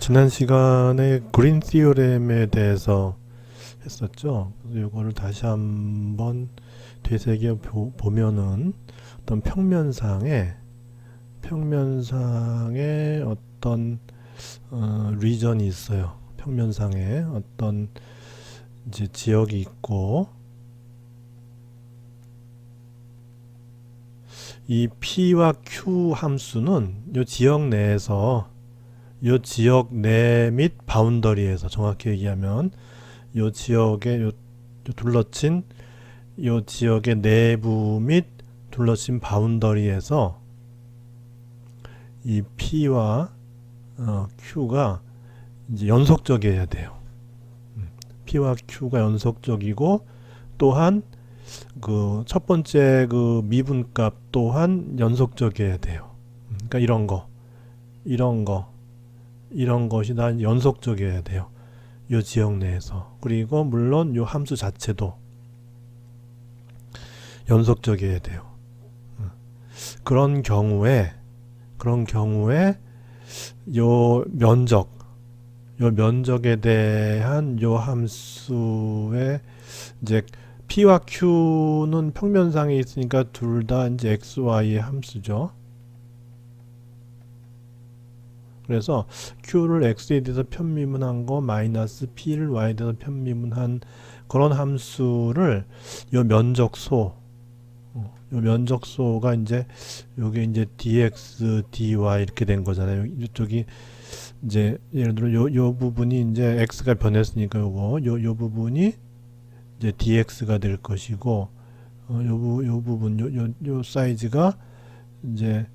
지난 시간에 그린 티오렘에 대해서 했었죠. 그래서 이거를 다시 한번 되새겨 보면은 어떤 평면상에 어떤 리전이 있어요. 평면상에 어떤 이제 지역이 있고, 이 P와 Q 함수는 이 지역 내에서, 이 지역 내 및 바운더리에서, 정확히 얘기하면 이 지역에 요 둘러친 이 지역의 내부 및 둘러친 바운더리에서 이 P와 Q가 이제 연속적이어야 돼요. P와 Q가 연속적이고, 또한 그 첫 번째 그 미분값 또한 연속적이어야 돼요. 그러니까 이런 것이 다 연속적이어야 돼요. 이 지역 내에서. 그리고 물론 이 함수 자체도 연속적이어야 돼요. 그런 경우에 요 면적에 대한 요 함수의 이제 P와 Q는 평면상에 있으니까 둘 다 이제 XY의 함수죠. 그래서 Q를 X에 대해서 편미분한 거 마이너스 P를 Y에 대해서 편미분한 그런 함수를 요 면적소가 이제 요게 이제 dx, dy 이렇게 된 거잖아요. 이쪽이 이제 예를 들어 요 부분이 이제 x가 변했으니까 요 부분이 이제 dx가 될 것이고, 요 부분 요 사이즈가 이제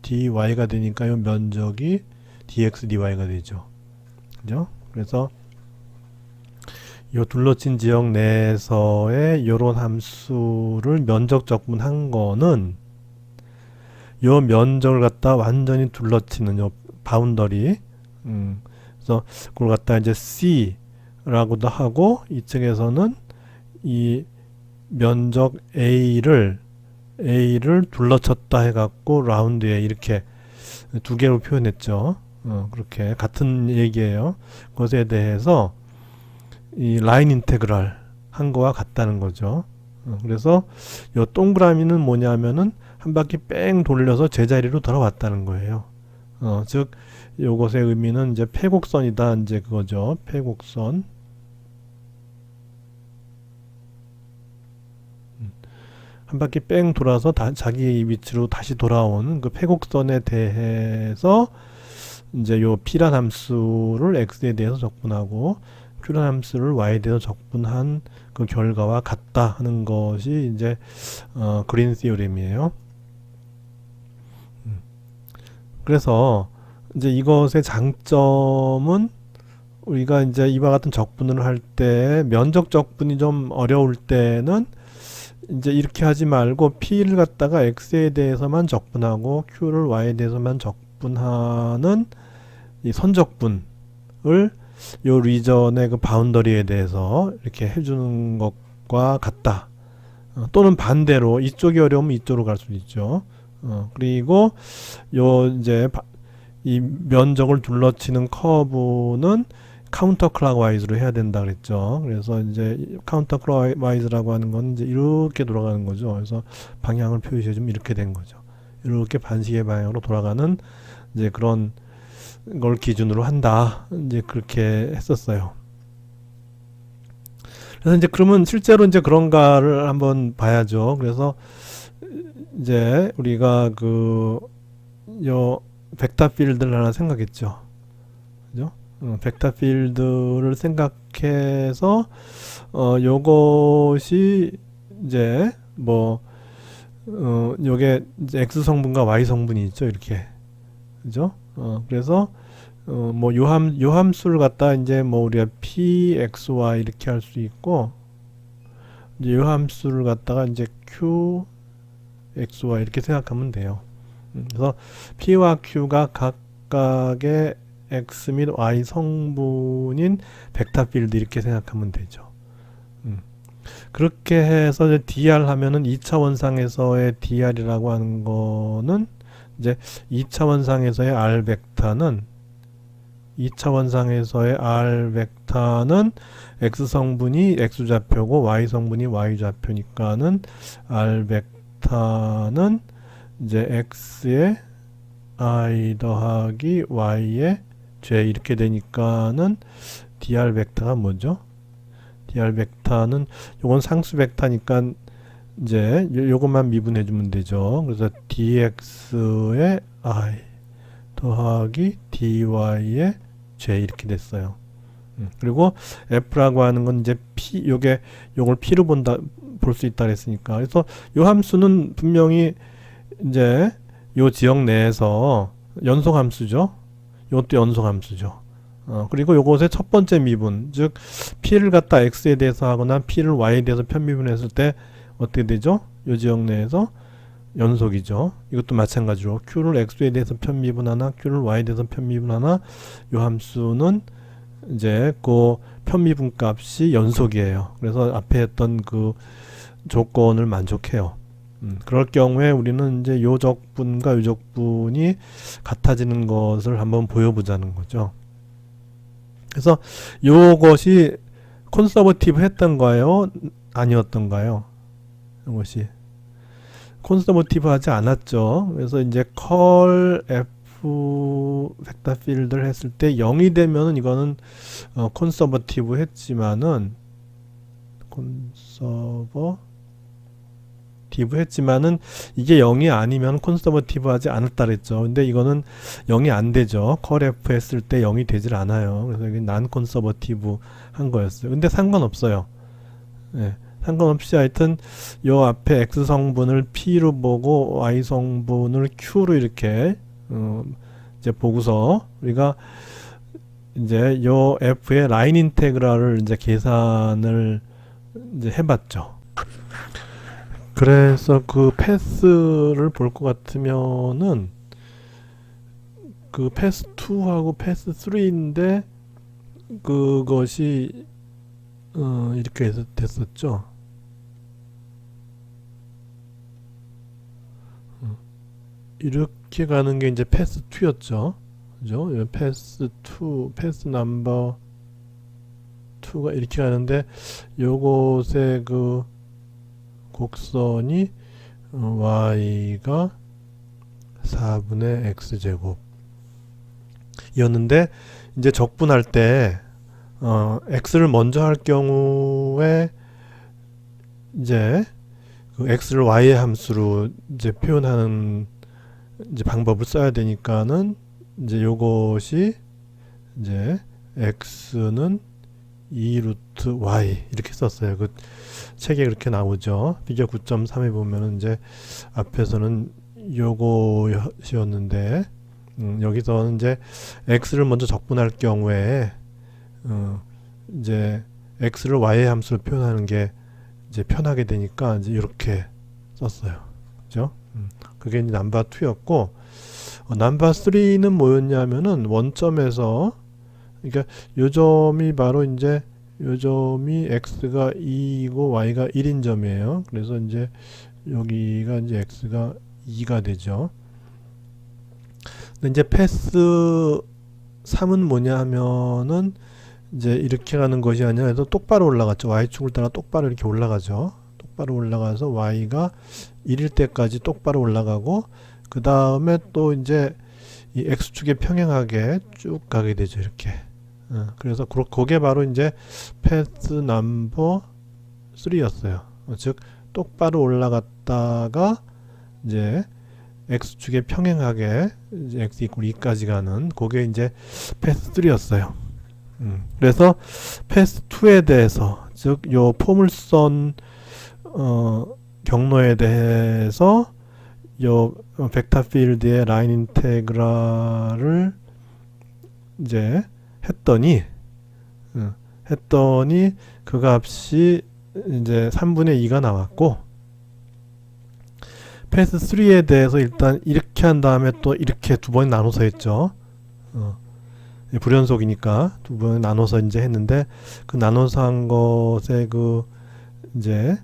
dy가 되니까 요 면적이 dx, dy가 되죠. 그죠? 그래서 요 둘러친 지역 내에서의 요런 함수를 면적 적분한 거는 요 면적을 갖다 완전히 둘러치는 요 바운더리, 그래서 그걸 갖다 이제 C라고도 하고, 이쪽에서는 이 면적 A를 둘러쳤다 해갖고 라운드에 이렇게 두 개로 표현했죠. 그렇게 같은 얘기예요. 그것에 대해서 이 라인 인테그랄 한 거와 같다는 거죠. 그래서 요 동그라미는 뭐냐면은 한 바퀴 뺑 돌려서 제자리로 돌아왔다는 거예요. 즉 요것의 의미는 이제 패곡선이다, 이제 그거죠. 패곡선. 한 바퀴 뺑 돌아서 자기 위치로 다시 돌아오는 그 패곡선에 대해서 이제 요 P란 함수를 X에 대해서 적분하고 Q란 함수를 Y에 대해서 적분한 그 결과와 같다 하는 것이 이제 그린 시오렘이에요. 그래서 이제 이것의 장점은, 우리가 이제 이와 같은 적분을 할 때 면적 적분이 좀 어려울 때는 이제 이렇게 하지 말고 P를 갖다가 X에 대해서만 적분하고 Q를 Y에 대해서만 적분하는 이 선적분을 요 리전의 그 바운더리에 대해서 이렇게 해주는 것과 같다. 또는 반대로 이쪽이 어려우면 이쪽으로 갈 수도 있죠. 그리고 요 이제 이 면적을 둘러치는 커브는 카운터 클락와이즈로 해야 된다 그랬죠. 그래서 이제 카운터 클락와이즈라고 하는 건 이제 이렇게 돌아가는 거죠. 그래서 방향을 표시해 주면 이렇게 된 거죠. 이렇게 반시계 방향으로 돌아가는 이제 그런 걸 기준으로 한다, 이제 그렇게 했었어요. 그래서 이제 그러면 실제로 이제 그런가를 한번 봐야죠. 그래서 이제 우리가 요 벡터 필드를 하나 생각했죠. 그죠? 벡터 필드를 생각해서 요것이 이제 요게 이제 x 성분과 y 성분이 있죠. 이렇게. 그죠? 그래서 요 함수를 갖다 이제 우리가 p, x, y 이렇게 할 수 있고, 이제 요 함수를 갖다가 이제 q, x, y 이렇게 생각하면 돼요. 그래서 p와 q가 각각의 x 및 y 성분인 벡터 필드 이렇게 생각하면 되죠. 그렇게 해서 이제 dr 하면은 2차원상에서의 dr이라고 하는 거는 이제 2차원상에서의 r 벡터는 2차원상에서의 R 벡터는 X 성분이 X 좌표고 Y 성분이 Y 좌표니까는 R 벡터는 이제 X의 I 더하기 Y의 J 이렇게 되니까는 dr 벡터가 뭐죠? dr 벡터는 요건 상수 벡터니까 이제 요것만 미분해 주면 되죠. 그래서 dx의 I 더하기 dy의 J 이렇게 됐어요. 그리고 F라고 하는 건 이제 P, 요걸 P로 볼 수 있다 그랬으니까. 그래서 요 함수는 분명히 이제 요 지역 내에서 연속 함수죠. 요것도 연속 함수죠. 그리고 요것의 첫 번째 미분, 즉 P를 갖다 X에 대해서 하거나 P를 Y에 대해서 편미분했을 때 어떻게 되죠? 요 지역 내에서 연속이죠. 이것도 마찬가지로 Q를 X에 대해서 편미분하나 Q를 Y에 대해서 편미분하나 요 함수는 이제 그 편미분 값이 연속이에요. 그래서 앞에 했던 그 조건을 만족해요. 그럴 경우에 우리는 이제 요 적분과 요 적분이 같아지는 것을 한번 보여보자는 거죠. 그래서 요것이 콘서버티브 했던 거예요? 아니었던가요? 이것이 콘서버티브 하지 않았죠. 그래서 이제 컬 F 벡터 필드를 했을 때 0이 되면은 이거는 콘서버티브 했지만은 이게 0이 아니면 콘서버티브 하지 않았다 그랬죠. 근데 이거는 0이 안 되죠. 컬 F 했을 때 0이 되질 않아요. 그래서 이게 난 콘서버티브 한 거였어요. 근데 상관없어요. 네. 상관없이 하여튼 요 앞에 X 성분을 P로 보고 Y 성분을 Q로 이렇게 이제 보고서 우리가 이제 요 F의 라인 인테그랄을 이제 계산을 이제 해봤죠. 그래서 그 패스를 볼 것 같으면은 그 패스 2하고 패스 3인데 그것이 이렇게 됐었죠. 이렇게 가는 게 이제 패스 2였죠. 그죠? 패스 2, 패스 넘버 2가 이렇게 가는데 요것의 그 곡선이 y가 4분의 x제곱 이었는데 이제 적분할 때 x를 먼저 할 경우에 이제 그 x를 y의 함수로 이제 표현하는 이제 방법을 써야 되니까는 이제 요것이 이제 x는 2루트 y 이렇게 썼어요. 그 책에 그렇게 나오죠. 비교 9.3에 보면은 이제 앞에서는 요것이었는데 여기서는 이제 x를 먼저 적분할 경우에 이제 x를 y의 함수로 표현하는 게 이제 편하게 되니까 이제 이렇게 썼어요. 그죠? 그게 이제 넘버 2였고 넘버 3는 뭐였냐면은 원점에서 그러니까 요 점이 바로 이제 요 점이 x가 2이고 y가 1인 점이에요. 그래서 이제 여기가 이제 x가 2가 되죠. 근데 이제 패스 3은 뭐냐 하면은 이제 이렇게 가는 것이 아니라 그래서 똑바로 올라갔죠. y축을 따라 똑바로 이렇게 올라가죠. 똑바로 올라가서 y가 1일 때까지 똑바로 올라가고 그 다음에 또 이제 이 x축에 평행하게 쭉 가게 되죠. 이렇게. 그래서 그게 바로 이제 패스 넘버 3였어요. 즉 똑바로 올라갔다가 이제 x축에 평행하게 이제 x 이퀄 2까지 가는 그게 이제 패스 3였어요. 그래서 패스 2에 대해서 즉 요 포물선 경로에 대해서 요 벡터 필드의 라인 인테그랄을 이제 했더니 그 값이 이제 3분의 2가 나왔고 패스 3에 대해서 일단 이렇게 한 다음에 또 이렇게 두 번 나눠서 했죠. 불연속이니까 두 번 나눠서 이제 했는데 그 나눠서 한 것에 그 이제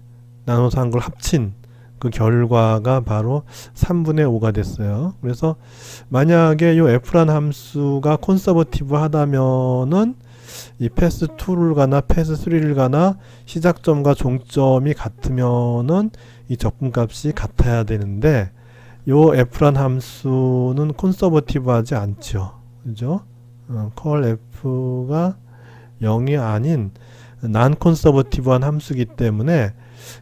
나눠서 한 걸 합친 그 결과가 바로 3분의 5가 됐어요. 그래서 만약에 요 f란 함수가 콘서버티브 하다면은 이 패스2를 가나 패스3를 가나 시작점과 종점이 같으면은 이 적분값이 같아야 되는데 요 f란 함수는 콘서버티브 하지 않죠. 그죠? 컬 f가 0이 아닌 난 콘서버티브한 함수이기 때문에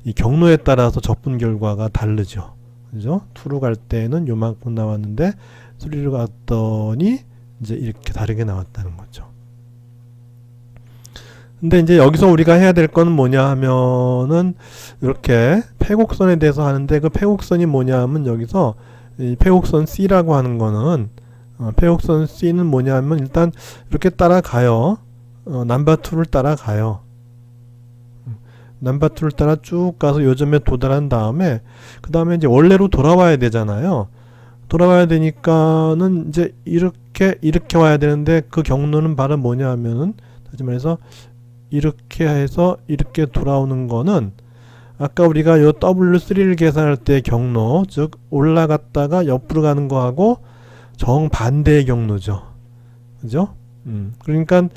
이 경로에 따라서 적분 결과가 다르죠. 그죠? 2로 갈 때는 요만큼 나왔는데 3로 갔더니 이제 이렇게 다르게 나왔다는 거죠. 근데 이제 여기서 우리가 해야 될 건 뭐냐 하면은 이렇게 패곡선에 대해서 하는데 그 패곡선이 뭐냐 하면 여기서 이 패곡선 C라고 하는 거는 패곡선 C는 뭐냐 하면 일단 이렇게 따라가요. 넘버2를 따라가요. 넘버2를 따라 쭉 가서 요점에 도달한 다음에 그 다음에 이제 원래로 돌아와야 되잖아요. 돌아와야 되니까는 이제 이렇게 와야 되는데 그 경로는 바로 뭐냐 하면은 다시 말해서 이렇게 해서 이렇게 돌아오는 거는 아까 우리가 요 W3를 계산할 때 경로, 즉 올라갔다가 옆으로 가는 거하고 정반대의 경로죠. 그죠? 그러니까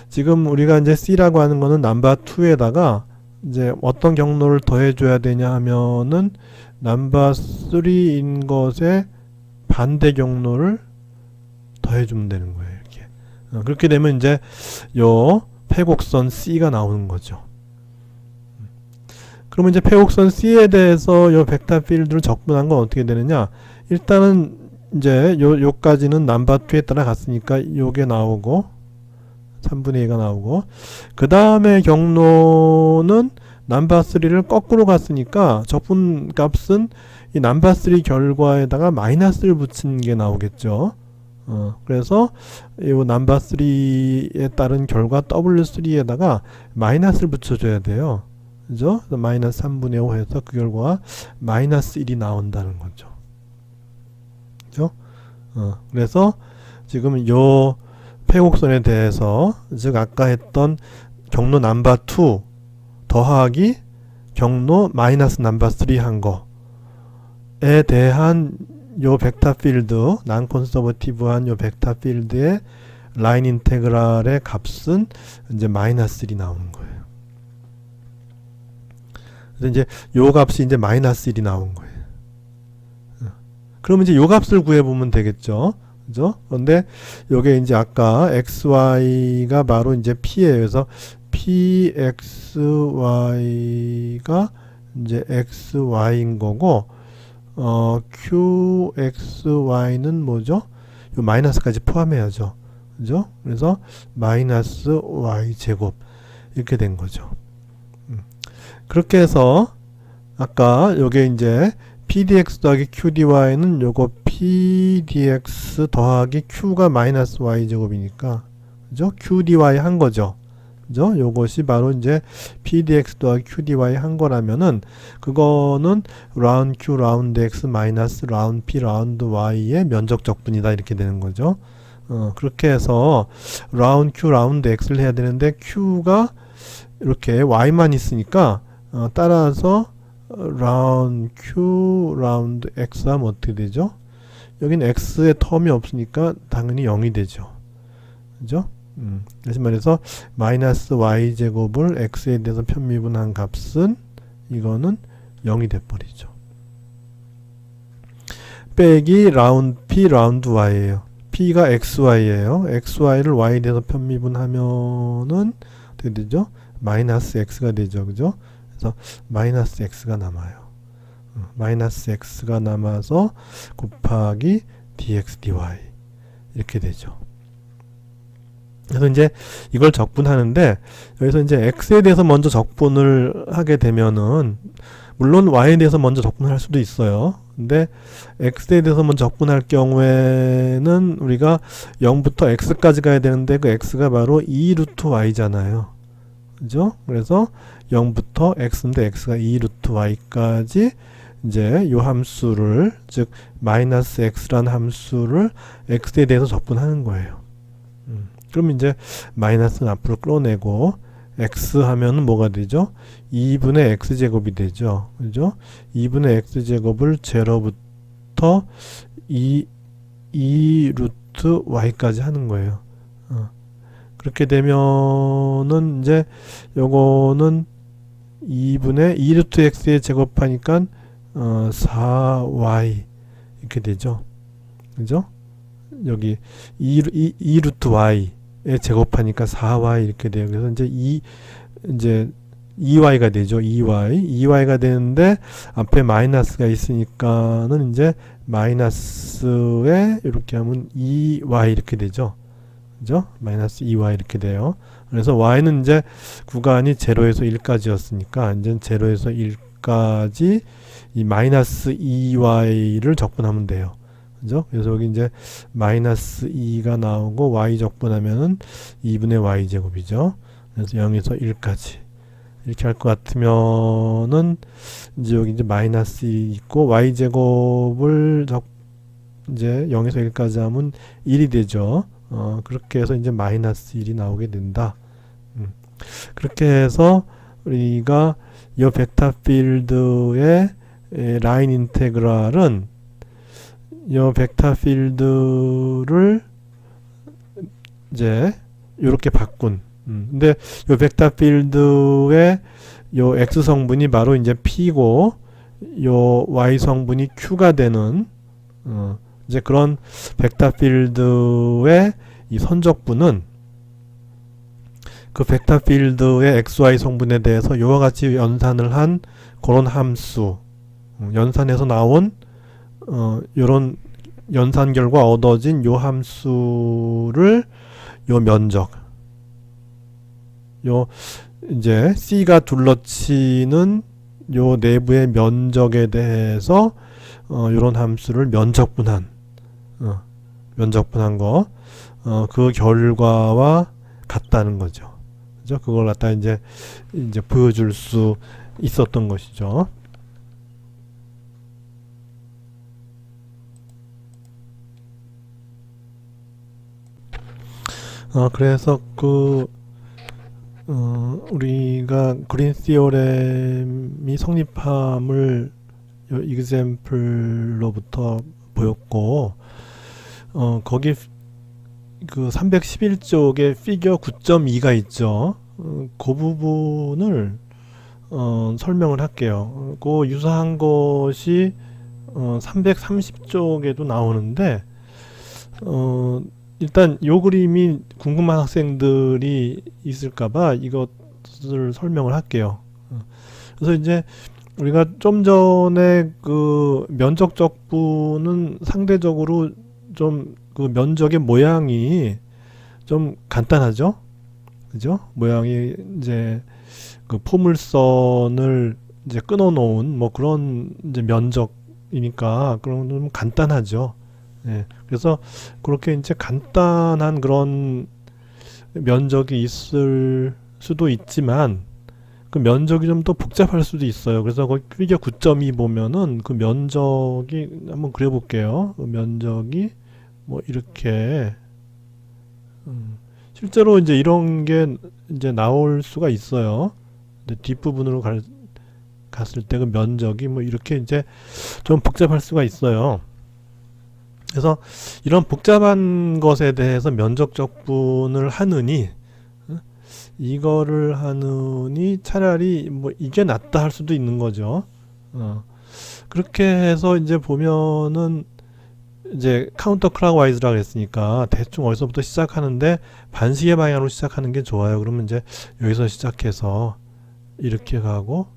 지금 우리가 이제 C라고 하는 거는 넘버 2에다가 이제 어떤 경로를 더해 줘야 되냐 하면은 넘버 3인 것에 반대 경로를 더해 주면 되는 거예요. 이렇게. 그렇게 되면 이제 요 패곡선 C가 나오는 거죠. 그러면 이제 패곡선 C에 대해서 요 벡터 필드를 적분한 건 어떻게 되느냐? 일단은 이제 요까지는 넘버 2에 따라 갔으니까 요게 나오고 3분의 2가 나오고 그 다음에 경로는 넘버 3를 거꾸로 갔으니까 적분 값은 이 넘버 3 결과에다가 마이너스를 붙인 게 나오겠죠. 그래서 이 넘버 3에 따른 결과 W3에다가 마이너스를 붙여줘야 돼요. 그죠? 마이너스 3분의 5 해서 그 결과가 마이너스 1이 나온다는 거죠. 그죠? 그래서 지금 요 패곡선에 대해서 즉 아까 했던 경로 넘버 2 더하기 경로 마이너스 넘버 3 한 거에 대한 요 벡터 필드, 난 콘서버티브한 요 벡터 필드의 라인 인테그랄의 값은 이제 마이너스 1이 나오는 거예요. 그래서 이제 요 값이 이제 마이너스 1이 나온 거예요. 그러면 이제 요 값을 구해보면 되겠죠. 그죠? 그런데 요게 이제 아까 xy가 바로 이제 p예요. 그래서 pxy가 이제 xy인 거고 qxy는 뭐죠? 요 마이너스까지 포함해야죠. 그죠? 그래서 마이너스 y 제곱 이렇게 된 거죠. 그렇게 해서 아까 요게 이제 pdx 더하기 qdy는 요거 pdx 더하기 q가 마이너스 y 제곱이니까 그죠? qdy 한 거죠. 그죠? 요것이 바로 이제 pdx 더하기 qdy 한 거라면은 그거는 라운드 q 라운드 x 마이너스 라운드 p 라운드 y의 면적 적분이다 이렇게 되는 거죠. 그렇게 해서 라운드 q 라운드 x를 해야 되는데 q가 이렇게 y만 있으니까 따라서 라운드 q 라운드 x 하면 어떻게 되죠? 여기는 x의 텀이 없으니까 당연히 0이 되죠. 그죠? 다시 말해서 마이너스 y 제곱을 x에 대해서 편미분한 값은 이거는 0이 돼버리죠. 빼기 라운드 p 라운드 y예요. p가 xy예요. xy를 y에 대해서 편미분하면은 어떻게 되죠? 마이너스 x가 되죠. 그죠? 그래서 마이너스 x가 남아요. 마이너스 x가 남아서 곱하기 dx dy 이렇게 되죠. 그래서 이제 이걸 적분하는데 여기서 이제 x에 대해서 먼저 적분을 하게 되면은 물론 y에 대해서 먼저 적분할 수도 있어요. 근데 x에 대해서 먼저 적분할 경우에는 우리가 0부터 x까지 가야 되는데 그 x가 바로 2루트 y잖아요. 그죠? 그래서 0부터 x인데 x가 2루트 y까지 이제 요 함수를 즉 마이너스 x라는 함수를 x에 대해서 적분하는 거예요. 그럼 이제 마이너스는 앞으로 끌어내고 x 하면은 뭐가 되죠? 2분의 x제곱이 되죠. 그죠? 2분의 x제곱을 제로부터 2 루트 y까지 하는 거예요. 그렇게 되면은 이제 요거는 2분의 2 루트 x에 제곱하니까 4y 이렇게 되죠. 그죠? 여기 2 루트 y에 제곱하니까 4y 이렇게 돼요. 그래서 이제 2y가 되죠. 2y가 되는데 앞에 마이너스가 있으니까는 이제 마이너스에 이렇게 하면 2y 이렇게 되죠. 그죠? 마이너스 2y 이렇게 돼요. 그래서 y는 이제 구간이 0에서 1까지였으니까 이제 0에서 1까지 이 마이너스 2y를 적분하면 돼요. 그죠? 그래서 여기 이제 마이너스 2가 나오고 y 적분하면은 2분의 y 제곱이죠. 그래서 0에서 1까지 이렇게 할 것 같으면은 이제 여기 이제 마이너스 1이 있고 y 제곱을 이제 0에서 1까지 하면 1이 되죠. 그렇게 해서 이제 마이너스 1이 나오게 된다. 그렇게 해서 우리가 이 벡터 필드의 라인 인테그랄은 이 벡터 필드를 이제 이렇게 바꾼. 근데 이 벡터 필드의 요 x 성분이 바로 이제 p고 요 y 성분이 q가 되는 이제 그런 벡터 필드의 이 선적분은 그 벡터 필드의 xy 성분에 대해서 이와 같이 연산을 한 그런 함수, 연산에서 나온 요런 연산 결과 얻어진 요 함수를 요 면적, 요 이제 C가 둘러치는 요 내부의 면적에 대해서 요런 함수를 면적분한 거, 그 결과와 같다는 거죠. 그죠? 그걸 갖다 이제 보여줄 수 있었던 것이죠. 그래서 우리가 그린 시오렘이 성립함을 example로부터 보였고, 거기 그 311쪽에 피겨 9.2가 있죠. 그 부분을 설명을 할게요. 그 유사한 것이 330쪽에도 나오는데, 일단 요 그림이 궁금한 학생들이 있을까봐 이것을 설명을 할게요. 그래서 이제 우리가 좀 전에 그 면적 적분은 상대적으로 좀 그 면적의 모양이 좀 간단하죠? 그죠? 모양이 이제 그 포물선을 이제 끊어 놓은 뭐 그런 이제 면적이니까 그런 좀 간단하죠. 예. 그래서 그렇게 이제 간단한 그런 면적이 있을 수도 있지만 그 면적이 좀 더 복잡할 수도 있어요. 그래서 거기 피겨 9.2 보면은 그 면적이 한번 그려볼게요. 그 면적이 뭐 이렇게 실제로 이제 이런 게 이제 나올 수가 있어요. 뒷부분으로 갔을 때 그 면적이 뭐 이렇게 이제 좀 복잡할 수가 있어요. 그래서 이런 복잡한 것에 대해서 면적 적분을 하느니 이거를 하느니 차라리 뭐 이게 낫다 할 수도 있는 거죠. 그렇게 해서 이제 보면은 이제 카운터 클락와이즈라고 했으니까 대충 어디서부터 시작하는데 반시계 방향으로 시작하는 게 좋아요. 그러면 이제 여기서 시작해서 이렇게 가고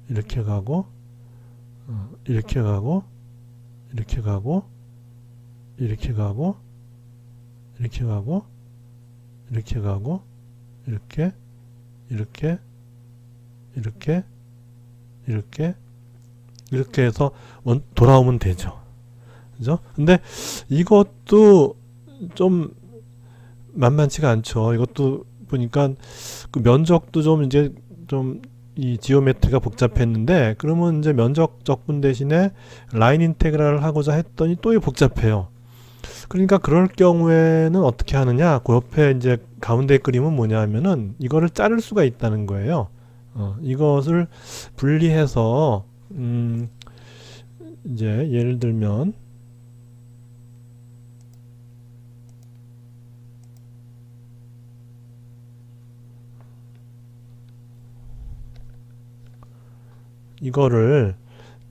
이렇게 가고 이렇게 가고 이렇게 가고 이렇게 가고 이렇게 가고 이렇게 가고 이렇게 이렇게 이렇게 이렇게 이렇게 해서 돌아오면 되죠. 그죠? 근데 이것도 좀 만만치가 않죠. 이것도 보니까 그 면적도 좀 이제 좀 이 지오메트리가 복잡했는데 그러면 이제 면적 적분 대신에 라인 인테그랄을 하고자 했더니 또 복잡해요. 그러니까 그럴 경우에는 어떻게 하느냐? 그 옆에 이제 가운데 그림은 뭐냐 하면은 이거를 자를 수가 있다는 거예요. 이것을 분리해서 이제 예를 들면 이거를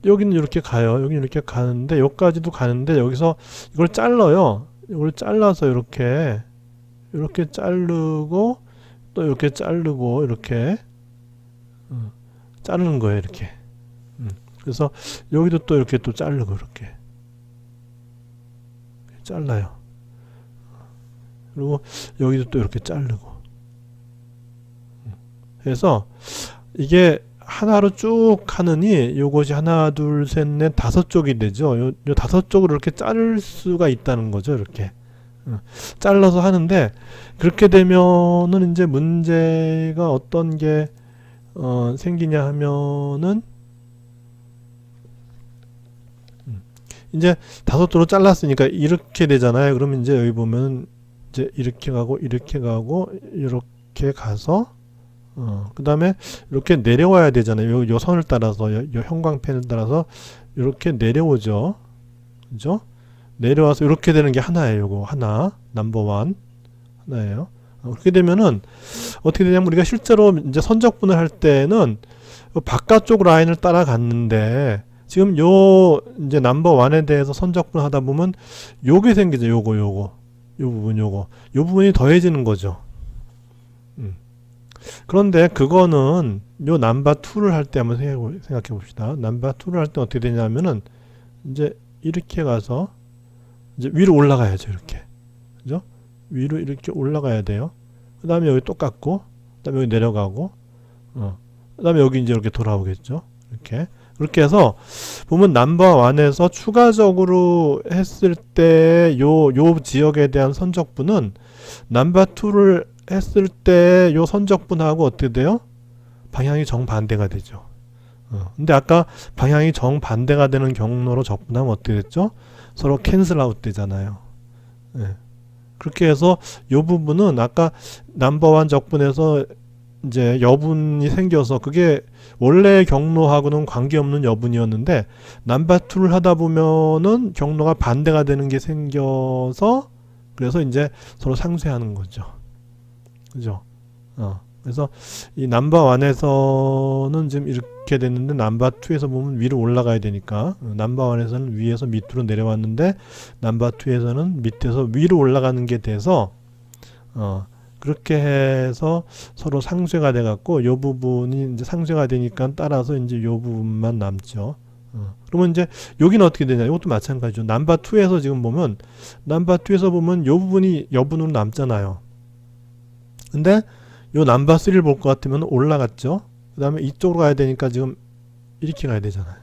여기는 이렇게 가요. 여기는 이렇게 가는데 여기까지도 가는데 여기서 이걸 잘라요. 이걸 잘라서 이렇게 자르고 또 이렇게 자르고 이렇게 자르는 거예요. 이렇게. 그래서 여기도 또 이렇게 또 자르고 이렇게 잘라요. 그리고 여기도 또 이렇게 자르고 해서 이게 하나로 쭉 하느니 요것이 하나 둘 셋 넷 다섯 쪽이 되죠. 요 다섯 쪽으로 이렇게 자를 수가 있다는 거죠. 이렇게 잘라서 하는데 그렇게 되면은 이제 문제가 어떤 게 생기냐 하면은 이제 다섯 도로 잘랐으니까 이렇게 되잖아요. 그러면 이제 여기 보면 이제 이렇게 가고 이렇게 가서 그 다음에 이렇게 내려와야 되잖아요. 요 선을 따라서 요 형광펜을 따라서 이렇게 내려오죠. 그죠? 내려와서 이렇게 되는 게 하나예요. 요거 하나 넘버 1 하나예요. 그렇게 되면은 어떻게 되냐면 우리가 실제로 이제 선적분을 할 때는 바깥쪽 라인을 따라갔는데 지금 요 이제 넘버 1에 대해서 선적분 하다 보면 요게 생기죠. 요 부분이 더해지는 거죠. 그런데 그거는 요 넘버 2를 할 때 한번 생각해 봅시다. 넘버 2를 할 때 어떻게 되냐면은 이제 이렇게 가서 이제 위로 올라가야죠. 이렇게. 그죠? 위로 이렇게 올라가야 돼요. 그 다음에 여기 똑같고, 그 다음에 여기 내려가고, 그 다음에 여기 이제 이렇게 돌아오겠죠. 이렇게. 그렇게 해서 보면 넘버 1에서 추가적으로 했을 때 요 지역에 대한 선적분은 넘버 2를 했을 때 요 선적분하고 어떻게 돼요? 방향이 정반대가 되죠. 근데 아까 방향이 정반대가 되는 경로로 적분하면 어떻게 됐죠? 서로 캔슬 아웃 되잖아요. 네. 그렇게 해서 요 부분은 아까 넘버 1 적분에서 이제 여분이 생겨서 그게 원래 경로하고는 관계없는 여분이었는데 넘버 2를 하다 보면은 경로가 반대가 되는 게 생겨서 그래서 이제 서로 상쇄하는 거죠. 그죠? 그래서 이 넘버 1에서는 지금 이렇게 됐는데 넘버 2에서 보면 위로 올라가야 되니까 넘버 1에서는 위에서 밑으로 내려왔는데 넘버 2에서는 밑에서 위로 올라가는 게 돼서 그렇게 해서 서로 상쇄가 돼 갖고 요 부분이 이제 상쇄가 되니까 따라서 이제 요 부분만 남죠. 그러면 이제 여기는 어떻게 되냐? 이것도 마찬가지죠. 넘버 2에서 지금 보면 넘버 2에서 보면 요 부분이 여분으로 남잖아요. 근데 요 넘버 3를 볼 것 같으면 올라갔죠. 그 다음에 이쪽으로 가야 되니까 지금 이렇게 가야 되잖아요.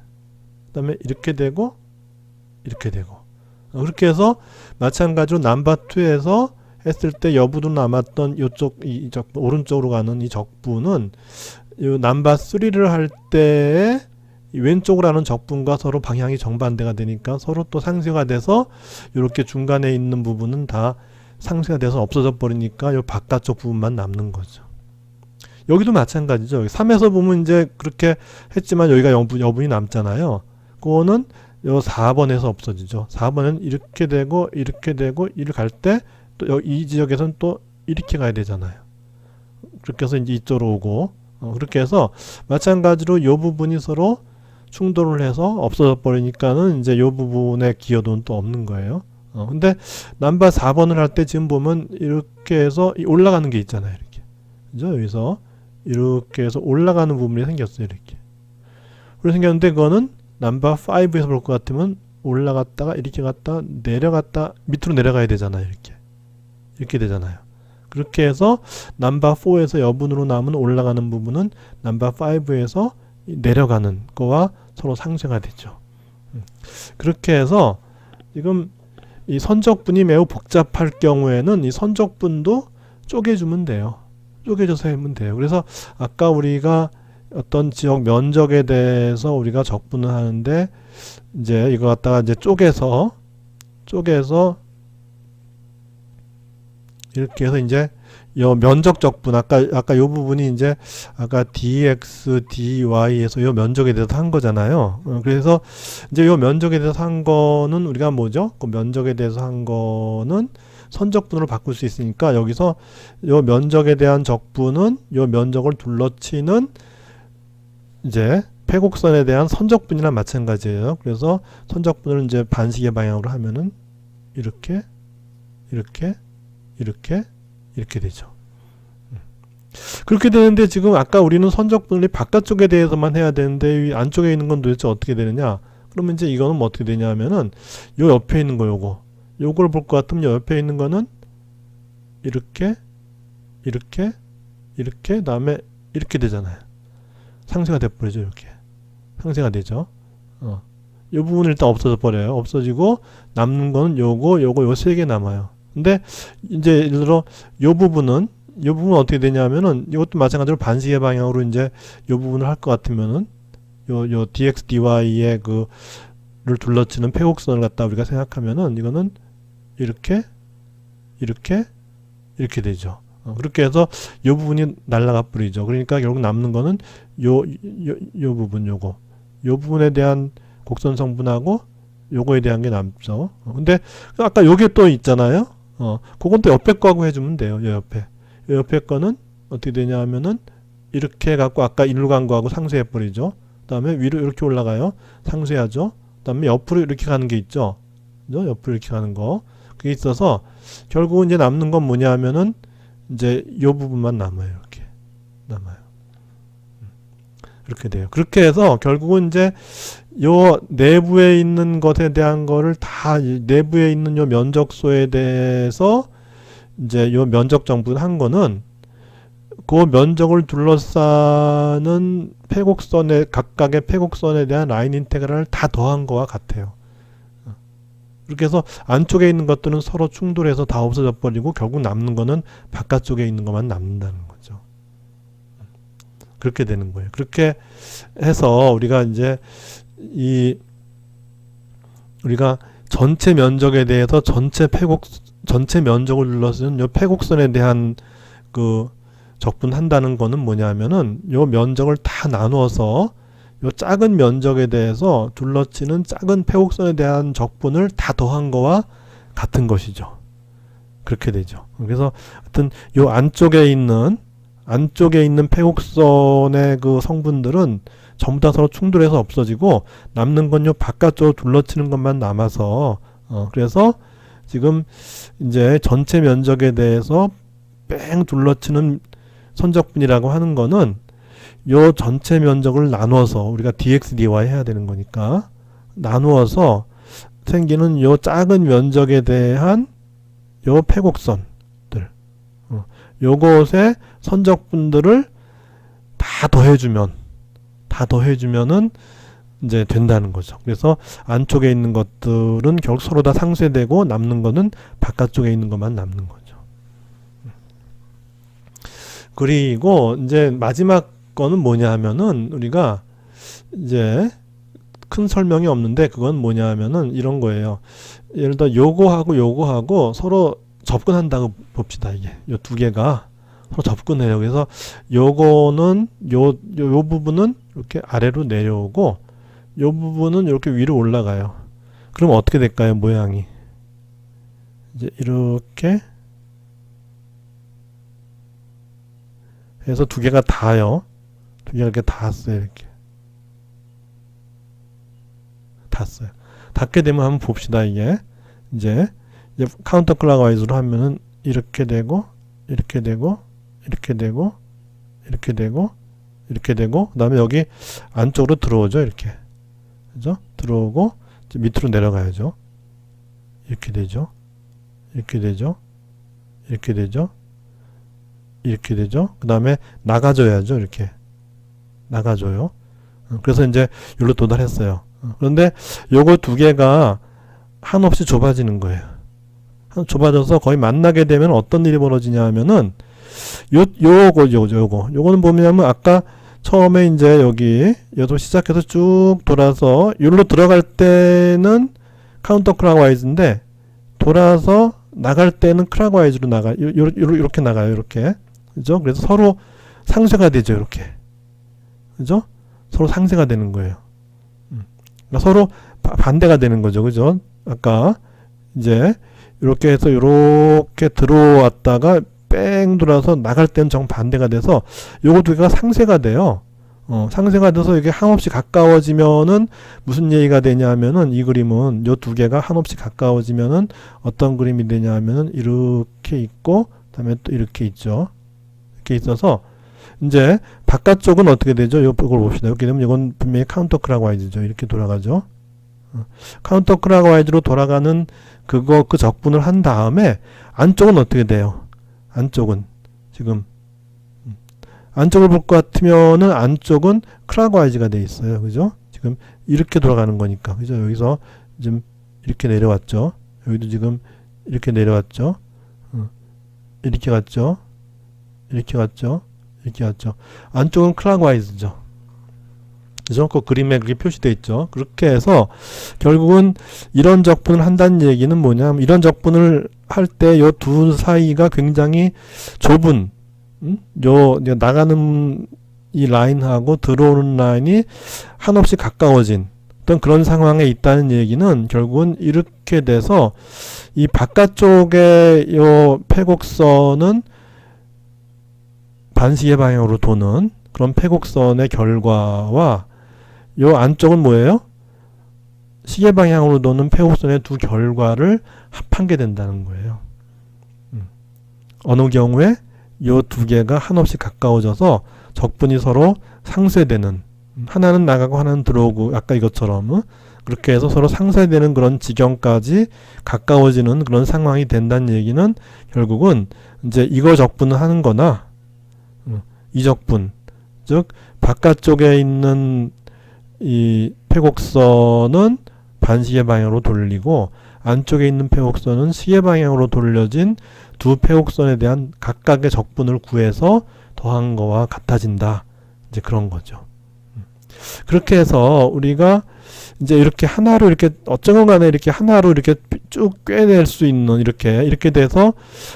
그 다음에 이렇게 되고 이렇게 되고 그렇게 해서 마찬가지로 넘버 2에서 했을 때 여분으로 남았던 요쪽 이 적분 오른쪽으로 가는 이 적분은 요 넘버 3를 할 때 왼쪽으로 하는 적분과 서로 방향이 정반대가 되니까 서로 또 상쇄가 돼서 이렇게 중간에 있는 부분은 다 상쇄가 돼서 없어져 버리니까 요 바깥쪽 부분만 남는 거죠. 여기도 마찬가지죠. 여기 3에서 보면 이제 그렇게 했지만 여기가 여분이 남잖아요. 그거는 요 4번에서 없어지죠. 4번은 이렇게 되고 이렇게 되고 이를 갈 때 또 이 지역에서는 또 이렇게 가야 되잖아요. 그렇게 해서 이제 이쪽으로 오고 그렇게 해서 마찬가지로 요 부분이 서로 충돌을 해서 없어져 버리니까는 이제 요 부분의 기여도는 또 없는 거예요. 근데 넘버 4번을 할 때 지금 보면 이렇게 해서 올라가는 게 있잖아요. 이렇게. 그죠? 여기서 이렇게 해서 올라가는 부분이 생겼어요. 이렇게. 그렇게 생겼는데 그거는 넘버 5에서 볼 것 같으면 올라갔다가 이렇게 갔다 내려갔다 밑으로 내려가야 되잖아요. 이렇게 되잖아요. 그렇게 해서 넘버 4에서 여분으로 남은 올라가는 부분은 넘버 5에서 내려가는 거와 서로 상쇄가 되죠. 그렇게 해서 지금 이 선적분이 매우 복잡할 경우에는 이 선적분도 쪼개주면 돼요. 쪼개져서 하면 돼요. 그래서 아까 우리가 어떤 지역 면적에 대해서 우리가 적분을 하는데 이제 이거 갖다가 이제 쪼개서 이렇게 해서 이제 요 면적 적분 아까 요 부분이 이제 아까 dx dy에서 요 면적에 대해서 한 거잖아요. 그래서 이제 요 면적에 대해서 한 거는 우리가 뭐죠? 그 면적에 대해서 한 거는 선적분으로 바꿀 수 있으니까 여기서 요 면적에 대한 적분은 요 면적을 둘러치는 이제 패곡선에 대한 선적분이랑 마찬가지예요. 그래서 선적분을 이제 반시계 방향으로 하면은 이렇게 이렇게 이렇게 이렇게 되죠. 그렇게 되는데 지금 아까 우리는 선적분리 바깥쪽에 대해서만 해야 되는데 이 안쪽에 있는 건 도대체 어떻게 되느냐? 그러면 이제 이거는 뭐 어떻게 되냐면은 요 옆에 있는 거 요걸 볼 것 같으면 요 옆에 있는 거는 이렇게 이렇게 이렇게 그다음에 이렇게 되잖아요. 상쇄가 돼 버리죠. 이렇게 상쇄가 되죠. 요 부분은 일단 없어져 버려요. 없어지고 남는 거는 요거 요 세 개 남아요. 근데 이제 예를 들어 요 부분은 어떻게 되냐면은 이것도 마찬가지로 반시계 방향으로 이제 요 부분을 할 것 같으면은 요 dx dy의 그를 둘러치는 패곡선을 갖다 우리가 생각하면은 이거는 이렇게 이렇게 되죠. 그렇게 해서 요 부분이 날아가 버리죠. 그러니까 결국 남는 거는 요 부분 요 부분에 대한 곡선 성분하고 요거에 대한 게 남죠. 근데 아까 요게 또 있잖아요. 그건 또 옆에 거하고 해주면 돼요. 요 옆에 거는 어떻게 되냐 하면은 이렇게 해갖고 아까 일로 간 거하고 상쇄해 버리죠. 그 다음에 위로 이렇게 올라가요. 상쇄하죠. 그 다음에 옆으로 이렇게 가는 게 있죠. 그죠? 옆으로 이렇게 가는 거. 그게 있어서 결국은 이제 남는 건 뭐냐 하면은 이제 요 부분만 남아요. 이렇게 남아요. 이렇게 돼요. 그렇게 해서 결국은 이제 요 내부에 있는 것에 대한 거를 다 내부에 있는 요 면적소에 대해서 이제 요 면적 정분한 거는 그 면적을 둘러싸는 패곡선의 각각의 패곡선에 대한 라인 인테그랄을 다 더한 거와 같아요. 그렇게 해서 안쪽에 있는 것들은 서로 충돌해서 다 없어져 버리고 결국 남는 거는 바깥쪽에 있는 것만 남는다는 거죠. 그렇게 되는 거예요. 그렇게 해서 우리가 이제 우리가 전체 면적에 대해서 전체 면적을 둘러쓰는 요 패곡선에 대한 그 적분한다는 거는 뭐냐면은 요 면적을 다 나누어서 요 작은 면적에 대해서 둘러치는 작은 패곡선에 대한 적분을 다 더한 거와 같은 것이죠. 그렇게 되죠. 그래서 하여튼 요 안쪽에 있는 패곡선의 그 성분들은 전부 다 서로 충돌해서 없어지고 남는 건 요 바깥쪽으로 둘러치는 것만 남아서 그래서 지금 이제 전체 면적에 대해서 뺑 둘러치는 선적분이라고 하는 거는 요 전체 면적을 나누어서 우리가 dx dy 해야 되는 거니까 나누어서 생기는 요 작은 면적에 대한 요 패곡선들 요것의 선적분들을 다 더해주면은 이제 된다는 거죠. 그래서 안쪽에 있는 것들은 결국 서로 다 상쇄되고 남는 거는 바깥쪽에 있는 것만 남는 거죠. 그리고 이제 마지막 거는 뭐냐 하면은 우리가 이제 큰 설명이 없는데 그건 뭐냐 하면은 이런 거예요. 예를 들어 요거하고 서로 접근한다고 봅시다. 이게 요 두 개가 서로 접근해요. 그래서 요거는 요 부분은 이렇게 아래로 내려오고 요 부분은 이렇게 위로 올라가요. 그럼 어떻게 될까요? 모양이 이제 이렇게 해서 두 개가 닿아요. 두 개가 이렇게 닿았어요. 이렇게 닿았어요. 닿게 되면 한번 봅시다. 이게 이제 카운터 클락와이즈로 하면은 이렇게 되고 이렇게 되고 이렇게 되고 이렇게 되고 이렇게 되고 그다음에 여기 안쪽으로 들어오죠. 이렇게 그죠? 들어오고 밑으로 내려가야죠. 이렇게 되죠. 이렇게 되죠. 이렇게 되죠. 이렇게 되죠. 그 다음에 나가줘야죠. 이렇게 나가줘요. 그래서 이제 여기로 도달했어요. 그런데 요거 두 개가 한없이 좁아지는 거예요. 좁아져서 거의 만나게 되면 어떤 일이 벌어지냐 하면은 요거는 뭐냐면 아까 처음에 이제 여기서 시작해서 쭉 돌아서 여기로 들어갈 때는 카운터 클락와이즈인데 돌아서 나갈 때는 클락와이즈로 나가 요렇게 나가요. 이렇게. 그죠? 그래서 서로 상쇄가 되죠. 이렇게. 그죠? 서로 상쇄가 되는 거예요. 그러니까 서로 반대가 되는 거죠. 그죠? 아까 이제 이렇게 해서 이렇게 들어왔다가 뺑 돌아서 나갈 때는 정반대가 돼서 요거 두 개가 상쇄가 돼요. 상쇄가 돼서 이게 한없이 가까워지면은 무슨 얘기가 되냐면은 이 그림은 요 두 개가 한없이 가까워지면은 어떤 그림이 되냐면은 이렇게 있고 그다음에 또 이렇게 있죠. 이렇게 있어서 이제 바깥쪽은 어떻게 되죠? 이걸 봅시다. 이렇게 되면 이건 분명히 카운터 클락와이즈죠. 이렇게 돌아가죠. 카운터 클락와이즈로 돌아가는 그 적분을 한 다음에 안쪽은 어떻게 돼요? 안쪽은 지금 안쪽을 볼 것 같으면은 안쪽은 클락와이즈가 돼 있어요. 그죠? 지금 이렇게 돌아가는 거니까. 그죠? 여기서 지금 이렇게 내려왔죠. 여기도 지금 이렇게 내려왔죠. 이렇게 갔죠. 이렇게 갔죠. 이렇게 갔죠. 안쪽은 클락와이즈죠. 그죠? 그 그림에 그렇게 표시되어 있죠. 그렇게 해서 결국은 이런 적분을 한다는 얘기는 뭐냐면 이런 적분을 할 때 요 두 사이가 굉장히 좁은 요 나가는 이 라인하고 들어오는 라인이 한없이 가까워진 어떤 그런 상황에 있다는 얘기는 결국은 이렇게 돼서 이 바깥쪽에 요 패곡선은 반시계 방향으로 도는 그런 패곡선의 결과와 요 안쪽은 뭐예요? 시계 방향으로 도는 패곡선의 두 결과를 합한 게 된다는 거예요. 어느 경우에 요 두 개가 한없이 가까워져서 적분이 서로 상쇄되는 하나는 나가고 하나는 들어오고 아까 이것처럼 그렇게 해서 서로 상쇄되는 그런 지경까지 가까워지는 그런 상황이 된다는 얘기는 결국은 이제 이거 적분을 하는 거나 이 적분 즉 바깥쪽에 있는 이 패곡선은 반시계 방향으로 돌리고 안쪽에 있는 패곡선은 시계 방향으로 돌려진 두 패곡선에 대한 각각의 적분을 구해서 더한 거와 같아진다. 이제 그런 거죠. 그렇게 해서 우리가 이제 이렇게 하나로 이렇게 어쩌건 간에 이렇게 하나로 이렇게 쭉 꿰낼 수 있는 이렇게 돼서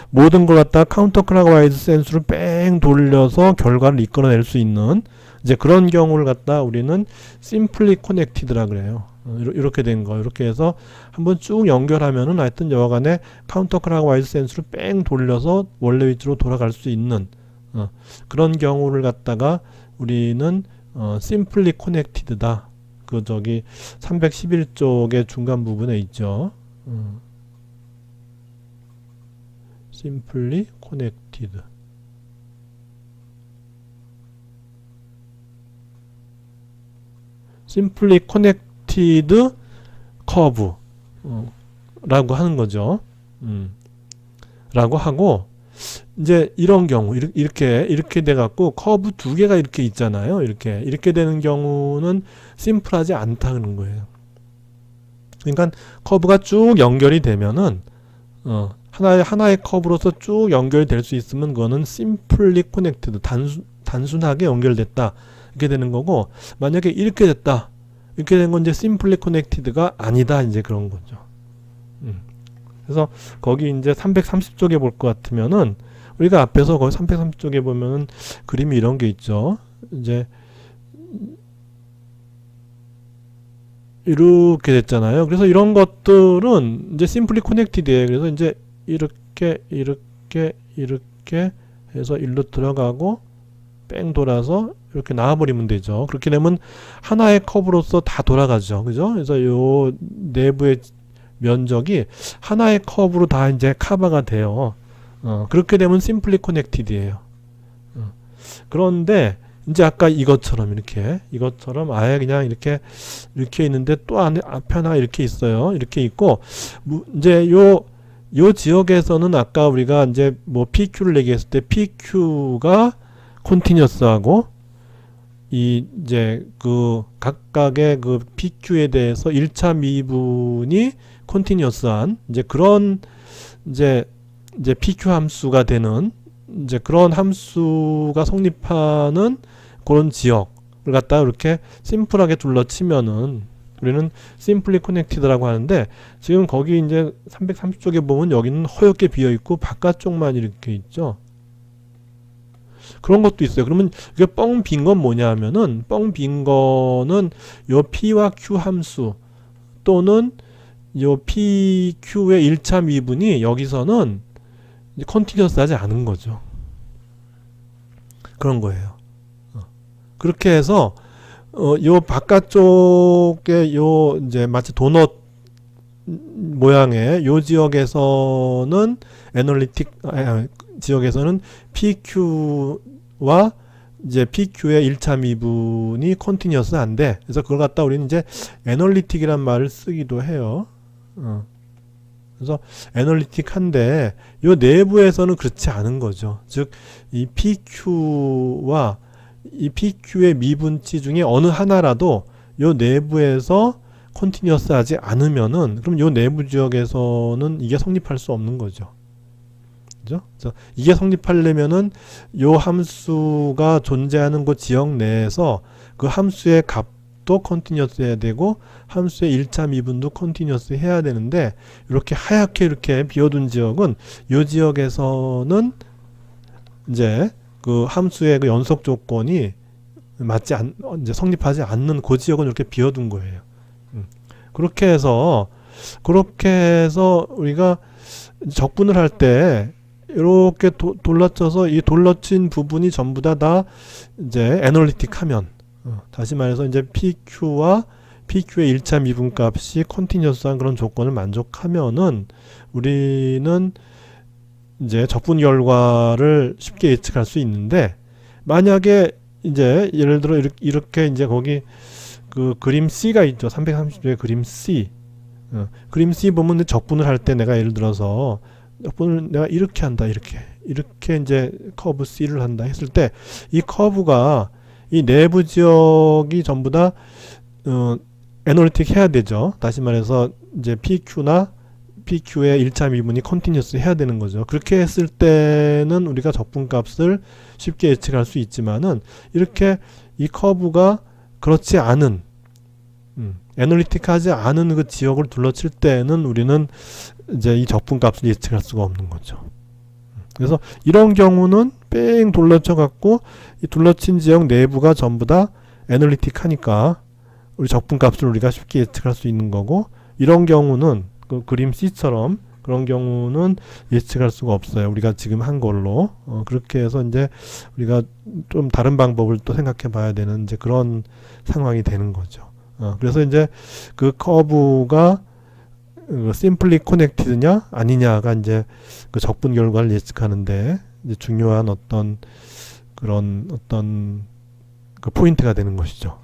모든 걸 갖다 카운터 클락와이즈 센스로 뺑 돌려서 결과를 이끌어낼 수 있는 이제 그런 경우를 갖다 우리는 simply connected라 그래요. 이렇게 된 거. 이렇게 해서 한번 쭉 연결하면은 하여튼 여하간에 카운터 클락와이즈 센스로 뺑 돌려서 원래 위치로 돌아갈 수 있는 그런 경우를 갖다가 우리는 simply connected다. 그 저기 311쪽의 중간 부분에 있죠. simply connected. simply connected curve 라고 하는 거죠. 라고 하고 이제 이런 경우 이렇게 돼 갖고 커브 두 개가 이렇게 있잖아요. 이렇게 되는 경우는 심플하지 않다 그런 거예요. 그러니까 커브가 쭉 연결이 되면은 하나의 커브로서 쭉 연결이 될 수 있으면 그거는 simply connected 단순하게 연결됐다 이렇게 되는 거고 만약에 이렇게 됐다 이렇게 된 건 이제 simply connected가 아니다 이제 그런 거죠. 그래서 거기 이제 330쪽에 볼 것 같으면은 우리가 앞에서 거기 330쪽에 보면은 그림이 이런 게 있죠. 이제 이렇게 됐잖아요. 그래서 이런 것들은 이제 simply connected예요. 그래서 이제 이렇게 해서 일로 들어가고 뺑 돌아서 이렇게 나와버리면 되죠. 그렇게 되면 하나의 커브로서 다 돌아가죠. 그죠? 그래서 요 내부의 면적이 하나의 커브로 다 이제 커버가 돼요. 그렇게 되면 simply connected예요. 그런데 이제 아까 이것처럼 이것처럼 아예 그냥 이렇게 있는데 또 앞에 하나 이렇게 있어요. 이렇게 있고 이제 요 지역에서는 아까 우리가 이제 뭐 PQ를 얘기했을 때 PQ가 컨티뉴어스하고 이제 그 각각의 그 PQ에 대해서 1차 미분이 컨티뉴어스한 이제 그런 이제 PQ 함수가 되는 이제 그런 함수가 성립하는 그런 지역을 갖다가 이렇게 심플하게 둘러치면은 우리는 simply connected라고 하는데 지금 거기 이제 330쪽에 보면 여기는 허옇게 비어 있고 바깥쪽만 이렇게 있죠. 그런 것도 있어요. 그러면 이게 뻥 빈 건 뭐냐 하면은 뻥 빈 거는 요 P와 Q 함수 또는 요 PQ의 1차 미분이 여기서는 컨티뉴어스 하지 않은 거죠. 그런 거예요. 그렇게 해서 요 바깥쪽에 요 이제 마치 도넛 모양의 요 지역에서는 애널리틱 지역에서는 PQ와 이제 PQ의 1차 미분이 컨티뉴어스한데, 그래서 그걸 갖다 우리는 이제 애널리틱이란 말을 쓰기도 해요. 그래서 애널리틱한데 요 내부에서는 그렇지 않은 거죠. 즉 이 PQ와 이 PQ의 미분치 중에 어느 하나라도 요 내부에서 컨티뉴어스 하지 않으면은 그럼 요 내부 지역에서는 이게 성립할 수 없는 거죠. 그죠? 그래서 이게 성립하려면은 요 함수가 존재하는 그 지역 내에서 그 함수의 값도 컨티뉴어스 해야 되고 함수의 1차 미분도 컨티뉴어스 해야 되는데, 이렇게 하얗게 이렇게 비워둔 지역은 요 지역에서는 이제 그 함수의 그 연속 조건이 이제 성립하지 않는 그 지역은 이렇게 비워둔 거예요. 그렇게 해서 우리가 적분을 할 때 이렇게 돌라쳐서 이 돌려친 부분이 전부 다 이제 애널리틱하면, 다시 말해서 이제 PQ와 PQ의 1차 미분 값이 컨티뉴어스한 그런 조건을 만족하면은 우리는 이제 적분 결과를 쉽게 예측할 수 있는데, 만약에 이제 예를 들어 이렇게 이제 거기 그 그림 C가 있죠. 330도의 그림 C. 그림 C 보면 적분을 할 때 내가 예를 들어서 적분을 내가 이렇게 한다. 이렇게 이제 커브 C를 한다 했을 때 이 커브가 이 내부 지역이 전부 다 애널리틱 해야 되죠. 다시 말해서 이제 PQ나 PQ의 1차 미분이 컨티뉴어스 해야 되는 거죠. 그렇게 했을 때는 우리가 적분값을 쉽게 예측할 수 있지만은 이렇게 이 커브가 그렇지 않은 애널리틱하지 않은 그 지역을 둘러칠 때는 우리는 이제 이 적분값을 예측할 수가 없는 거죠. 그래서 이런 경우는 뺑 둘러쳐 갖고 이 둘러친 지역 내부가 전부 다 애널리틱하니까 우리 적분값을 우리가 쉽게 예측할 수 있는 거고, 이런 경우는 그 그림 C처럼 그런 경우는 예측할 수가 없어요. 우리가 지금 한 걸로. 그렇게 해서 이제 우리가 좀 다른 방법을 또 생각해 봐야 되는 이제 그런 상황이 되는 거죠. 그래서 이제 그 커브가 simply connected냐 아니냐가 이제 그 적분 결과를 예측하는데 이제 중요한 어떤 그런 그 포인트가 되는 것이죠.